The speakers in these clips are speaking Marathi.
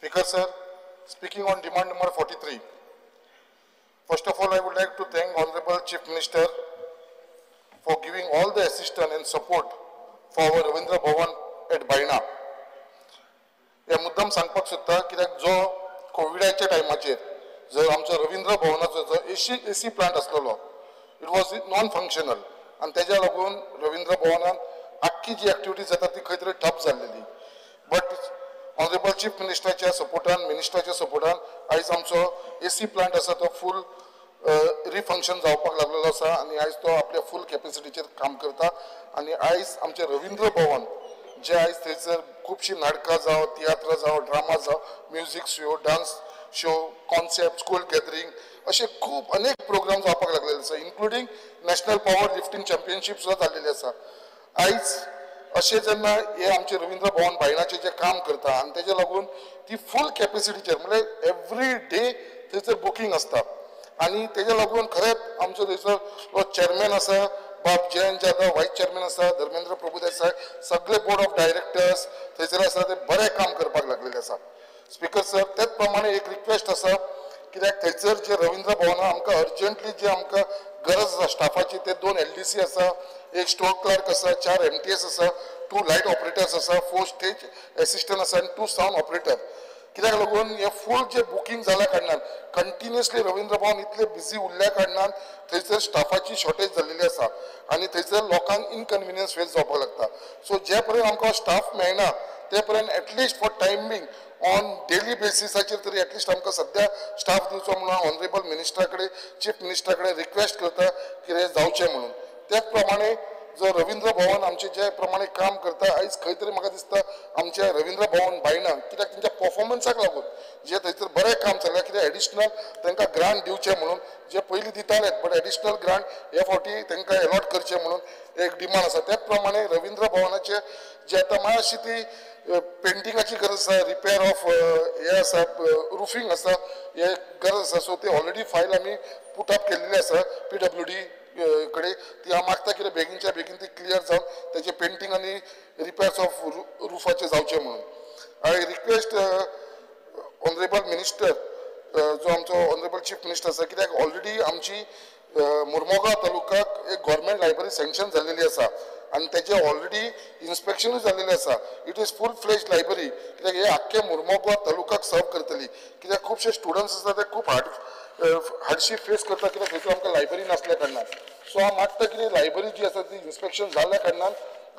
Speaker sir, speaking on demand number 43. First of all, I would like to thank Honorable Chief Minister for giving all the assistance and support for our Ravindra Bhavan at Baina. हे मुद्दाम सांगपाक सोदता कित्याक जो कोविडाच्या टायमाचेर जर आमचो रवींद्र भवनाचो जो एसी प्लांट आसलेलो इट वॉज नॉन फंक्शनल आनी तेज्या लागून रवींद्र भवनान आख्खी जी एक्टिविटीज जाता ती खंय तरी ठप जाल्लेली बट ऑनरेबल चीफ मिनिस्टराच्या सपोर्टान मिनिस्टराच्या सपोर्टान आयज आमचो एसी प्लांट आसा तो फूल रिफंक्शन जावपाक लागलेलो आसा आनी आयज तो आपल्या फूल कॅपेसिटीचेर काम करता आनी आयज आमचे रवींद्र भवन जे आयज थंयसर खुबशीं नाटकां जावं तियात्र जावं ड्रामा जावं music show dance show concept school gathering असे खूब अनेक प्रोग्राम जावपाक लागलेले आसा including national power lifting championship सुद्दां जाल्लेली आसा आयज अशें जेन्ना हे आमचे रवींद्र भवन बायणाचें जें काम करता आनी तेज्या लागून ती फूल कॅपेसिटीचेर म्हणजे एवरी डे थंयसर बुकींग आसता आनी तेज्या लागून खरेंच आमचो थंयसर चेअरमॅन आसा बाब जयंत जाधव वायस चेअरमॅन आसा धर्मेंद्र प्रभुदेसाय सगळे बोर्ड ऑफ डायरेक्टर्स थंयसर आसा ते बरें काम करपाक लागलेले आसा स्पीकर सर तेच प्रमाणे एक रिक्वेस्ट आसा कित्याक थंयसर जे रवींद्र भवनां आमकां अर्जंटली जे आमकां गरज आसा स्टाफाची ते 2 LDC आसा एक स्टोर क्लर्क आसा 4 MTS आसा 2 लायट ऑपरेटर्स आसा 4 स्टेज एसिस्टंट आसा आनी 2 साउंड ऑपरेटर कित्याक लागून हे फूल जे बुकींग जाल्या कारणान कंटिन्युअसली रवींद्र भवन इतले बिजी उरल्या कारणान थंयसर स्टाफाची शॉर्टेज जाल्लेली आसा आनी थंयसर लोकांक इनकन्विनियन्स फेस जावपाक लागता सो जे पर्यंत आमकां स्टाफ मेळना ते पर्यंत at least for timing on daily बेसिसाचेर तरी एटलिस्ट आमकां सद्या स्टाफ दिवचो म्हणून ऑनरेबल मिनिस्टरा कडेन चीफ मिनिस्टरा कडेन रिक्वेस्ट करता की हे जावचें म्हणून त्याच प्रमाणे जो रवींद्र भवन आमचे जे प्रमाणे काम करता आयज खंय तरी म्हाका दिसता आमच्या रवींद्र भवन बायना कित्याक तेंच्या परफॉर्मन्साक लागून जे थंयसर बरें काम चल्लां कित्याक एडिशनल तांकां ग्रांट दिवचें म्हणून जे पयलीं दितालेत बट एडिशनल ग्रांट हे फावटी तांकां अलॉट करचें म्हणून एक डिमांड आसा त्याच प्रमाणे रवींद्र भवनाचे जे आतां मातशी ती पेंटिंगाची गरज आसा रिपेअर ऑफ हे आसा रुफींग आसा हे गरज आसा सो ती ऑलरेडी फायल आमी पुट अप केल्ली आसा PWD कडे ती हांव मागता की बेगीनच्या बेगीन ती क्लियर जावन त्याचे पेंटिंग आनी रिपेअर्स ऑफ रुफाचे जावचे म्हणून आय रिक्वेस्ट ऑनरेबल मिनिस्टर जो आमचो ऑनरेबल चीफ मिनिस्टर आसा कित्याक ऑलरेडी आमची मुर्मगांव तालुक्याक एक गव्हर्मेंट लायब्ररी सँक्शन जाल्लेली आसा आनी तेजे ऑलरेडी इन्स्पेक्शनूय जाल्लेलें आसा इट इज फूल फ्लेज लायब्ररी कित्याक हे आख्खे मुर्मगांव तालुक्याक सर्व करतली कित्याक खुबशे स्टुडंट्स आसा ते खूब हार्डशीप फेस करता कित्याक थंयसर आमकां लायब्ररी नासल्या कारणान सो हांव मागता की लायब्ररी जी आसा ती इन्स्पेक्शन जाल्ल्या कारणान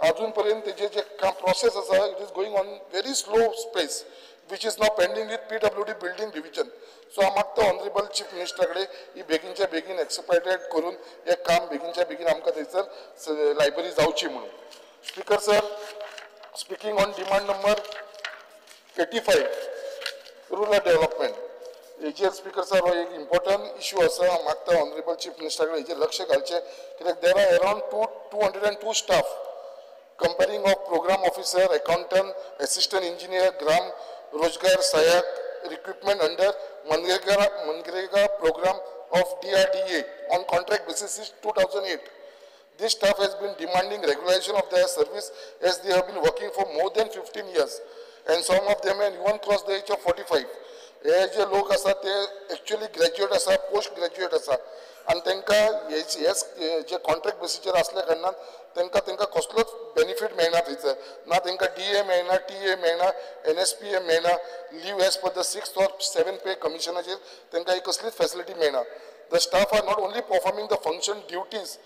अजून पर्यंत तेजे जे काम प्रोसेस आसा it is going on very slow space which is now pending with PWD building division. So हांव मागता ऑनरेबल चीफ मिनिस्टरा कडेन ही बेगीनच्या बेगीन एक्सपायटेड करून हे काम बेगीनच्या बेगीन आमकां थंयसर लायब्ररी जावची म्हणून speaker sir speaking on demand number 85 rural development हेजेर स्पीकर सर हो एक इम्पॉर्टंट इश्यू आसा हांव मागता ऑनरेबल चीफ मिनिस्टरा कडेन हेजेर लक्ष घालचें कित्याक there are around 202 staff comparing of program officer, accountant, assistant engineer, gram, Rozgar, Sayak, recruitment under Manrega program of DRDA on contract basis since 2008. This staff has been demanding regularization of their service as they have been working for more than 15 years and some of them have even crossed the age of 45. हे जे लोक आसा ते एक्चुअली ग्रॅज्युएट आसा पोस्ट ग्रॅज्युएट आसा आनी तांकां हेच जे कॉन्ट्रॅक्ट बेसीचेर आसल्या कारणान तांकां कसलोच बेनिफीट मेळना थंयसर ना तांकां DA मेळना TA मेळना NSPA मेळना leave as per the 6th or 7th pay कमिशनाचेर तांकां ही कसलीच फॅसिलिटी मेळना the staff are not only performing the function duties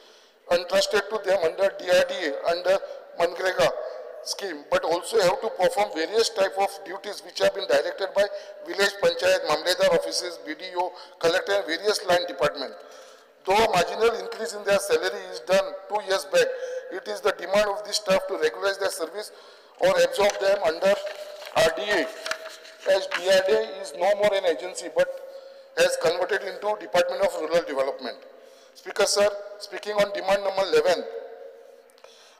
entrusted to them under DRDA under Manrega scheme but also have to perform various type of duties which have been directed by village panchayat mamledar offices BDO collector and various line department though marginal increase in their salary is done 2 years back it is the demand of this staff to regularize their service or absorb them under RDA as DRDA is no more an agency but has converted into Department of Rural Development. Speaker sir, speaking on demand number 11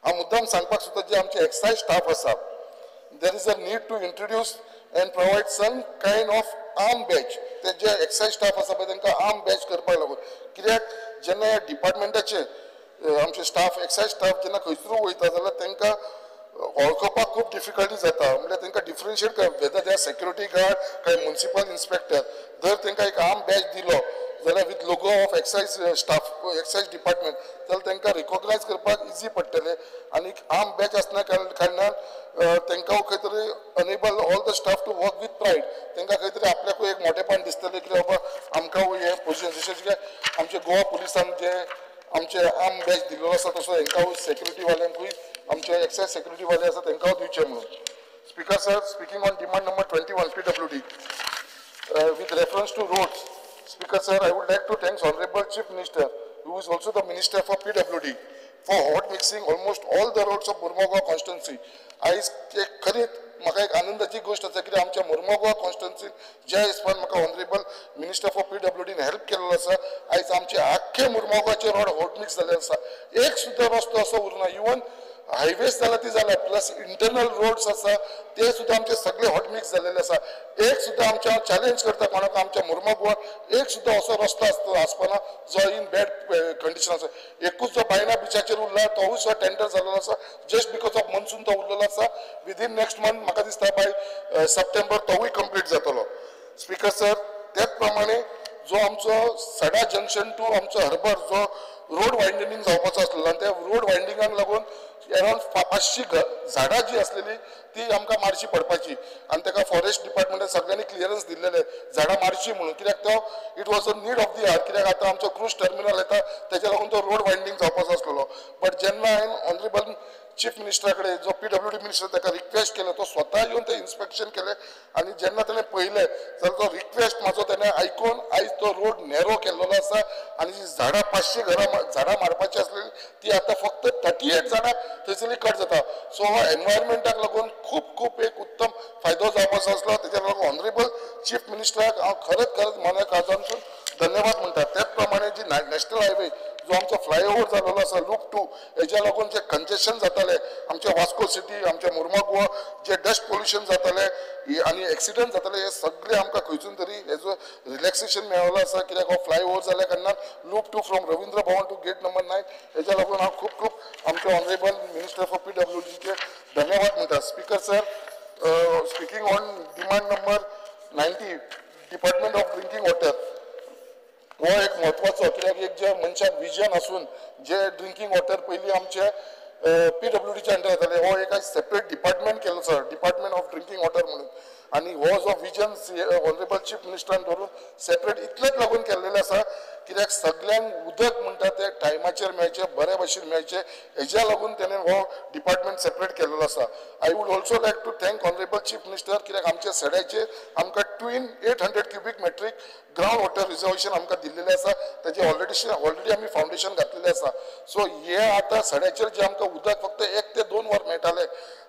हांव मुद्दाम सांगपाक सोदता जे आमचे एक्सायज स्टाफ आसा there is a need to introduce and provide some kind of arm badge ते जे एक्सायज स्टाफ आसा पळय तांकां आर्म बॅच करपाक लागून कित्याक जेन्ना ह्या डिपार्टमेंटाचे आमचे स्टाफ एक्सायज स्टाफ जेन्ना खंयसरूय वयता जाल्यार तांकां वळखपाक खूब डिफिकल्टी जाता म्हणजे तांकां differentiate whether they are security guard काय म्युनिसिपल इन्स्पेक्टर जर तांकां एक आर्म बॅज दिलो जाल्यार with logo of excise staff excise department जाल्यार तांकां रिकॉग्नायज करपाक इजी पडटलें आनी आर्म बॅज आसना कारणान तांकां खंय तरी enable all the staff to work with pride तांकां खंय तरी आपल्याकूय एक मोठेपण दिसतलें की बाबा आमकां हें पोजिशन जशें की आमचे गोवा पुलिसान जे आमचे आर्म बॅज दिल्लो आसा तसो हांकां सेक्युरिटी वाल्यांकूय आमचे एक्सायज सेक्युरिटी वाले आसा तांकां दिवचे म्हणून speaker sir speaking on demand number 21 PWD with reference to roads Speaker sir, I would like to thank Honorable Chief Minister, who is also the Minister for PWD, for hot mixing almost all the roads of Mormugao constituency. आयज खरीत म्हाका एक आनंदाची गोष्ट आसा की आमच्या मोर्मुगांव कॉन्स्टिट्युन्सीन ज्या हिसपान म्हाका ऑनरेबल मिनिस्टर फॉर PWDन हेल्प केल्लो आसा आयज आमचे आख्खे मोर्मुगांवचे रोड हॉट मिक्स जाल्ले आसा एक सुद्दां रस्तो असो उरना इवन हायवेज जाला ती जाला प्लस इंटरनल रोड्स आसा ते सुद्दां आमचे सगळे हॉट मिक्स जाल्लेले आसा एक सुद्दां आमच्या चॅलेंज करता कोणाक आमच्या मोर्मुगांवान एक सुद्दां असो रस्तो आसपाना जो इन बॅड कंडिशन आसा एकूच जो बायना बिचाचेर उरला तोवूय सुद्दां टेंडर जाल्लो आसा जस्ट बिकॉज ऑफ मॉन्सून तो उरलेलो आसा विदीन नेक्स्ट मंथ म्हाका दिसता बाय सप्टेंबर तोवूय कंप्लीट जातलो स्पीकर सर त्याच प्रमाणे जो आमचो सडा जंक्शन टू आमचो हर्बर जो रोड वायंडनिंग जावपाचो आसलेलो आनी त्या रोड वायंडिंगाक लागून अराउंड 500 झाडां जी आसलेली ती आमकां मारची पडपाची आनी ताका फॉरेस्ट डिपार्टमेंटान सगळ्यांनी क्लियरन्स दिल्लेले झाडां मारची म्हणून कित्याक तो it was a need of the hour कित्याक आतां आमचो क्रूज टर्मिनल येता तेच्या लागून तो रोड वायंडिंग जावपाचो आसलेलो बट जेन्ना हांवें ऑनरेबल चीफ मिनिस्टरा कडेन जो PWD मिनिस्टर ताका रिक्वेस्ट केलो तो स्वता येवन ते इन्स्पेक्शन केले आनी जेन्ना ताणें पळयलें जाल्यार तो रिक्वेस्ट म्हाजो ताणें आयकून आयज तो रोड नॅरो केल्लो आसा आनी जी झाडां 500 झाडां मारपाची आसलेली ती आतां फक्त 38 झाडां थंयसरली कट जाता सो हो एनवायरमेंटाक लागून खूब एक उत्तम फायदो जावपाचो आसलो तेच्या लागून ऑनरेबल चीफ मिनिस्टराक हांव खरेंच मना काळजांतून धन्यवाद म्हणटा त्याच प्रमाणे जी नॅशनल हायवे जो आमचो फ्लायओव्हर जाल्लो आसा लूप 2 हेच्या लागून जे कंजेशन जाताले आमच्या वास्को सिटी आमच्या मोर्मुगांव जे डस्ट पोल्युशन जाताले आनी एक्सिडंट जाताले हे सगळे आमकां खंयसून तरी हेजो रिलॅक्सेशन मेळ्ळो आसा कित्याक हो फ्लायओव्हर जाल्या कारणान loop 2 from Ravindra Bhavan to gate number 9 हेच्या लागून हांव खूब आमच्या ऑनरेबल मिनिस्टर फॉर PWDचे धन्यवाद म्हणटा speaker sir speaking on demand number 90 department of drinking water हो एक म्हत्वाचो कित्याक एक जे मनशाक विजन आसून जे ड्रिंकींग वॉटर पयलीं आमचे PWDच्या अंडर येताले हो एक सेपरेट डिपार्टमेंट केलो sir department of drinking water म्हणून आनी हो जो विजन ऑनरेबल चीफ मिनिस्टरान धरून सेपरेट इतलेच लागून केल्लेले आसा कित्याक सगळ्यांक उदक म्हणटा ते टायमाचेर मेळचे बरे भशेन मेळचे हेज्या लागून ताणें हो डिपार्टमेंट सेपरेट केल्लो आसा I would also like to thank honourable chief minister कित्याक आमच्या सड्याचेर आमकां 800 cubic metric ground water reservation आमकां दिल्लेलें आसा तेजे ऑलरेडी आमी फावंडेशन घातलेलें आसा सो हे आतां सड्याचेर जे आमकां उदक फक्त 1 ते 2 वर मेळटालें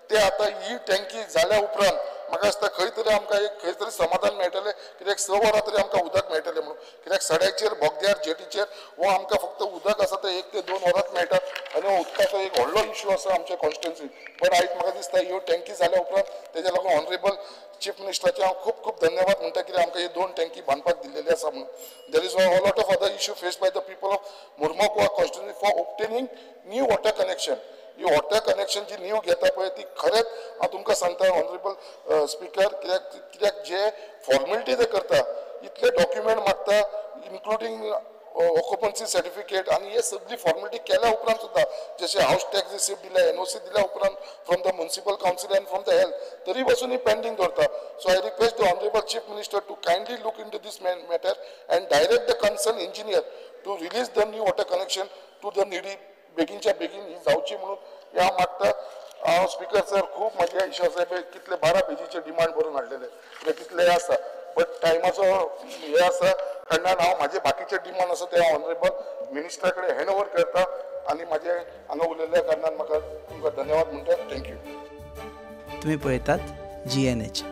ते आतां ही टँकी जाल्या उपरांत म्हाका दिसता खंय तरी आमकां एक खंय तरी समाधान मेळटलें कित्याक 6 वरां तरी आमकां उदक मेळटलें म्हणून कित्याक सड्याचेर बोगद्यार जेटीचेर हो आमकां फक्त उदक आसा ते 1 ते 2 वरांच मेळटा आनी हो उदकाचो एक व्हडलो इश्यू आसा आमच्या कॉन्स्टिट्युन्सीन बट आयज म्हाका दिसता ह्यो टँकी जाल्या उपरांत तेच्या लागून ऑनरेबल चीफ मिनिस्टराचे हांव खूब धन्यवाद म्हणटा कित्याक आमकां हे 2 टँकी बांदपाक दिल्लेली आसा म्हणून there is a lot of other issue faced by the people of Mormugao constituency for obtaining new water connection ही वॉटर कनेक्शन जी न्यू घेता पळय ती खरेंच हांव तुमकां सांगता ऑनरेबल स्पीकर कित्याक जे फॉर्मेलिटी ते करता इतले डॉक्युमेंट मागता इन्क्लुडींग ऑक्युपन्सी सर्टिफिकेट आनी हे सगळी फॉर्मेलिटी केल्या उपरांत सुद्दां जशें हाऊस टॅक्स रिसिप्ट दिल्या NOC दिल्या उपरांत from the municipal council and from the health तरी पासून ही पेंडिंग दवरता so I request the honourable chief minister to kindly look into these matter and direct the concern engineer to release the new water connection to the needy बेगीनच्या बेगीन ही जावची म्हणून हे हांव मागता हांव स्पीकर सर खूब म्हाज्या इश्यू आसा पळय कितले 12 पेजीचे डिमांड बरोवन हाडलेले तितले आसा बट टायमाचो हे आसा कारणान हांव म्हाजे बाकीचे डिमांड आसा ते हांव ऑनरेबल मिनिस्टरा कडेन हँड ओवर करता आनी म्हाजे हांगा उलयल्ल्या कारणान म्हाका तुमकां धन्यवाद म्हणटा थँक्यू तुम्ही पळयतात GNH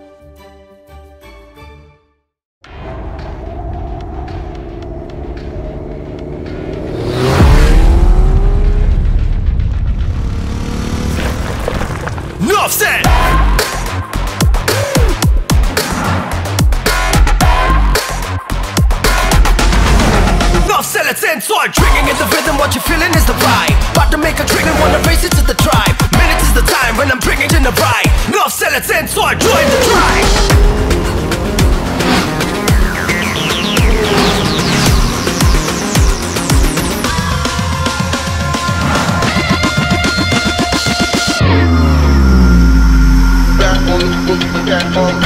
Offset. Offset, let's end sword. Triggering in the rhythm, what you're feeling is the vibe. About to make a trigger, wanna race it to the tribe. Minutes is the time when I'm bringing in the bride. Love Select in, so I join the tribe. Back on the foot, back on the